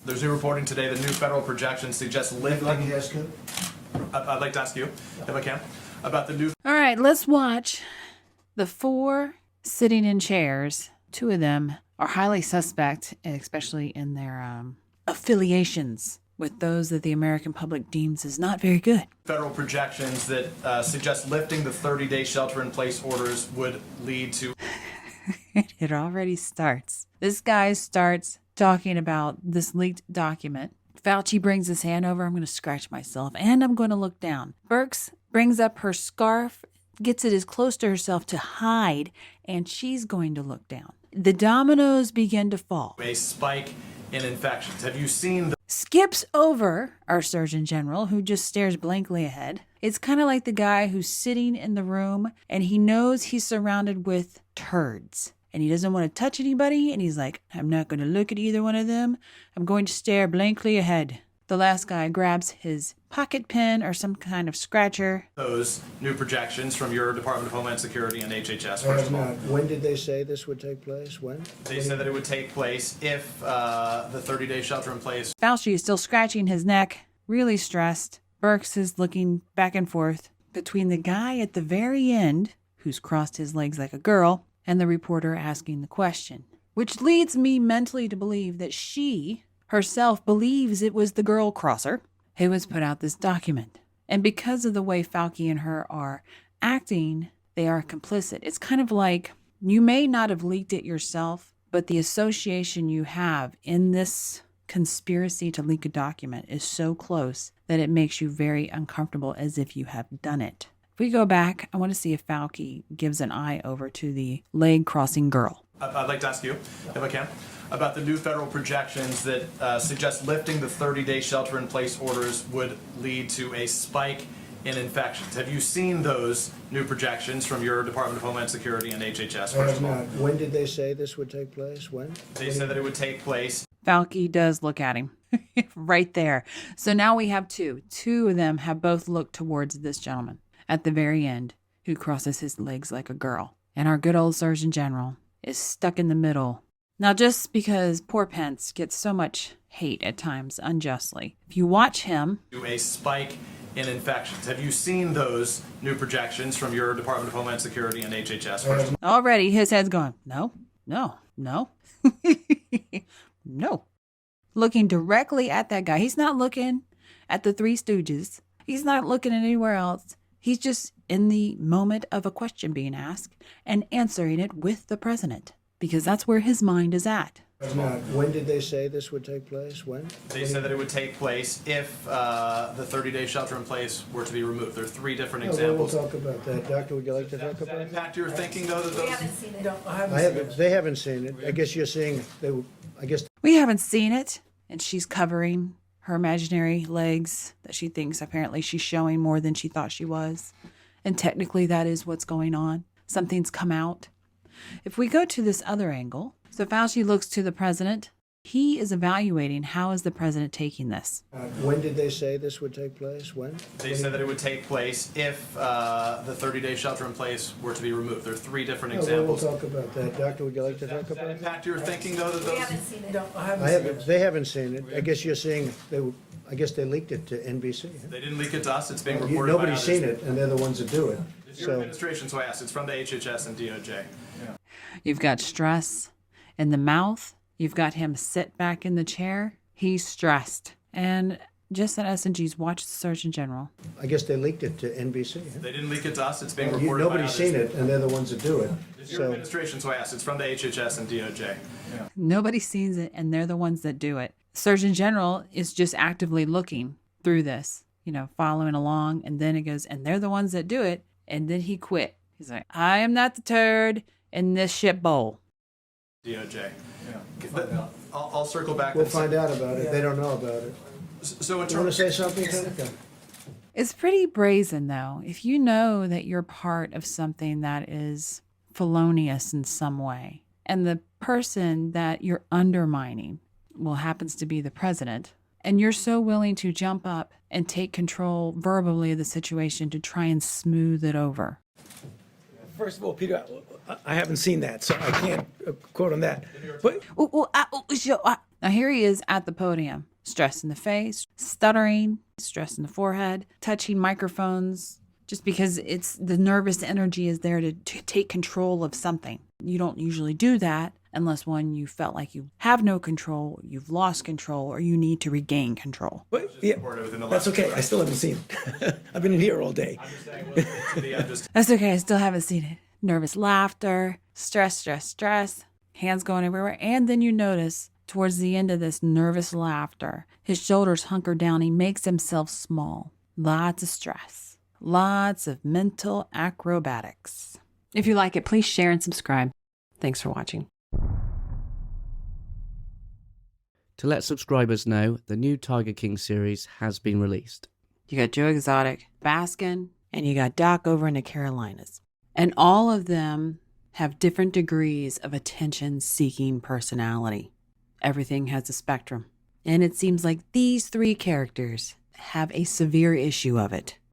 There's new reporting today that new federal projections suggest lifting. I'd like to ask you. I'd like to ask you, if I can, about the new. All right, let's watch the 4 sitting in chairs. 2 of them are highly suspect, especially in their affiliations with those that the American public deems as not very good. Federal projections that suggest lifting the 30-day shelter-in-place orders would lead to. It already starts. This guy starts talking about this leaked document. Fauci brings his hand over. I'm going to scratch myself and I'm going to look down. Birx brings up her scarf, gets it as close to herself to hide, and she's going to look down. The dominoes begin to fall. A spike in infections. Have you seen the Skips over our Surgeon General, who just stares blankly ahead. It's kind of like the guy who's sitting in the room and he knows he's surrounded with turds and he doesn't want to touch anybody. And he's like, I'm not going to look at either one of them. I'm going to stare blankly ahead. The last guy grabs his pocket pen or some kind of scratcher. those new projections from your Department of Homeland Security and HHS? First of all, When did they say this would take place? When? they said that it would take place if the 30-day shelter-in-place. Fauci is still scratching his neck, really stressed. Birx is looking back and forth between the guy at the very end, who's crossed his legs like a girl, and the reporter asking the question, which leads me mentally to believe that she herself believes it was the girl crosser who has put out this document. And because of the way Fauci and her are acting, they are complicit. It's kind of like you may not have leaked it yourself, but the association you have in this conspiracy to leak a document is so close that it makes you very uncomfortable as if you have done it. If we go back, I want to see if Fauci gives an eye over to the leg crossing girl. I'd like to ask you, if I can, about the new federal projections that suggest lifting the 30-day shelter-in-place orders would lead to a spike in infections. Have you seen those new projections from your Department of Homeland Security and HHS? First of all, When did they say this would take place? When? they said that it would take place. Fauci does look at him right there. So now we have 2. 2 of them have both looked towards this gentleman at the very end who crosses his legs like a girl. And our good old Surgeon General is stuck in the middle. Now, just because poor Pence gets so much hate at times unjustly, if you watch him, To a spike in infections. Have you seen those new projections from your Department of Homeland Security and HHS? First of all, already his head's going, no, no, no, no. Looking directly at that guy. He's not looking at the 3 Stooges. He's not looking at anywhere else. He's just in the moment of a question being asked and answering it with the president, because that's where his mind is at. When did they say this would take place? When? they said that it would take place if the 30-day shelter-in-place were to be removed. There are 3 different We'll examples. talk about that. Doctor, would you like to talk Does that about that? impact your thinking, though, that those... They haven't seen it. I guess you're seeing, I guess. We haven't seen it, and she's covering her imaginary legs that she thinks apparently she's showing more than she thought she was. And technically that is what's going on. Something's come out. If we go to this other angle, so Fauci looks to the president. He is evaluating how is the president taking this. When did they say this would take place? When? They said that it would take place if the 30-day shelter-in-place were to be removed. There are 3 different We'll examples. talk about that. Doctor, would you like to talk Does that about that? impact your thinking, though, that those... They haven't seen it. I guess you're seeing, I guess they leaked it to NBC. Huh? They didn't leak it to us. It's being reported by Nobody's others. seen it, and they're the ones that do it. It's your administration, so I asked. It's from the HHS and DOJ. You've got stress in the mouth. You've got him sit back in the chair. He's stressed. And just at S&G's watch the Surgeon General. I guess they leaked it to NBC. Huh? They didn't leak it to us. It's being reported by Nobody's others. seen it, and they're the ones that do it. It's your administration, so I asked. It's from the HHS and DOJ. Nobody sees it, and they're the ones that do it. Surgeon General is just actively looking through this, following along. And then it goes, and they're the ones that do it. And then he quit. He's like, I am not the turd in this shit bowl. DOJ. I'll circle back. We'll and find out about it. They don't know about it. So in You want to terms, say something, Seneca? It's pretty brazen, though. If you know that you're part of something that is felonious in some way, and the person that you're undermining, happens to be the president, and you're so willing to jump up and take control verbally of the situation to try and smooth it over. First of all, Peter, I haven't seen that, so I can't quote on that. But Now here he is at the podium, stress in the face, stuttering, stress in the forehead, touching microphones, just because it's the nervous energy is there to take control of something. You don't usually do that unless one, you felt like you have no control, you've lost control, or you need to regain control. yeah, that's okay. I still haven't seen it. I've been in here all day. That's okay, I still haven't seen it. Nervous laughter, stress, hands going everywhere. And then you notice towards the end of this nervous laughter, his shoulders hunker down. He makes himself small. Lots of stress. Lots of mental acrobatics. If you like it, please share and subscribe. Thanks for watching. To let subscribers know, the new Tiger King series has been released. You got Joe Exotic, Baskin, and you got Doc over in the Carolinas. And all of them have different degrees of attention-seeking personality. Everything has a spectrum. And it seems like these three characters have a severe issue of it.